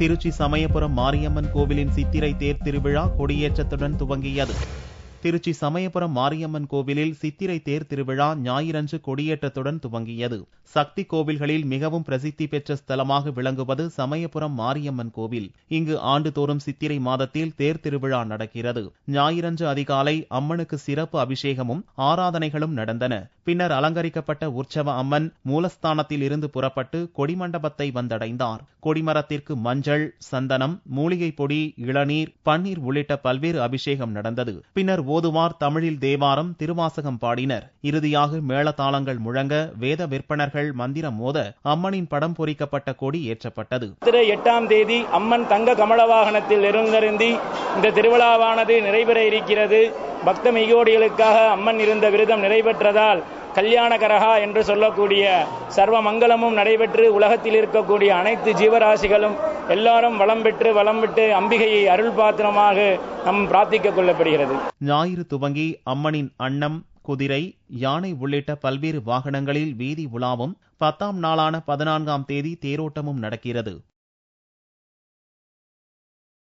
திருச்சி சமயபுரம் மாரியம்மன் கோவிலின் சித்திரை தேர் திருவிழா கொடியேற்றத்துடன் துவங்கியது. திருச்சி சமயபுரம் மாரியம்மன் கோவிலில் சித்திரை தேர் திருவிழா ஞாயிறன்று கொடியேற்றத்துடன் துவங்கியது. சக்தி கோவில்களில் மிகவும் பிரசித்தி பெற்ற ஸ்தலமாக விளங்குவது சமயபுரம் மாரியம்மன் கோவில். இங்கு ஆண்டுதோறும் சித்திரை மாதத்தில் தேர் திருவிழா நடக்கிறது. ஞாயிறன்று அதிகாலை அம்மனுக்கு சிறப்பு அபிஷேகமும் ஆராதனைகளும் நடந்தன. பின்னர் அலங்கரிக்கப்பட்ட உற்சவ அம்மன் மூலஸ்தானத்தில் இருந்து புறப்பட்டு கொடிமண்டபத்தை வந்தடைந்தார். கொடிமரத்திற்கு மஞ்சள், சந்தனம், மூலிகை பொடி, இளநீர், பன்னீர் உள்ளிட்ட பல்வேறு அபிஷேகம் நடந்தது. பின்னர் ஓதுவார் தமிழில் தேவாரம், திருவாசகம் பாடினர். இறுதியாக மேளதாளங்கள் முழங்க, வேத விற்பனர்கள் மந்திரம் மோத அம்மனின் படம் பொறிக்கப்பட்ட கொடி ஏற்றப்பட்டது. 8ஆம் தேதி அம்மன் தங்க கமல வாகனத்தில் எழுந்தருளி இந்த திருவிழாவானது நிறைவேற இருக்கிறது. பக்த மெய்யோடிகளுக்காக அம்மன் இருந்த விரதம் நிறைவேற்றதால் கல்யாணகரகா என்று சொல்லக்கூடிய சர்வ மங்களமும் நடைபெற்று உலகத்தில் இருக்கக்கூடிய அனைத்து ஜீவராசிகளும் எல்லாரும் வளம் விட்டு அம்பிகையை அருள் பாத்திரமாக நம் பிரார்த்திக்க கொள்ளப்படுகிறது. ஞாயிறு துவங்கி அம்மனின் அன்னம், குதிரை, யானை உள்ளிட்ட பல்வேறு வாகனங்களில் வீதி உலாவும் 10ஆம் நாளான 14ஆம் தேதி தேரோட்டமும் நடக்கிறது.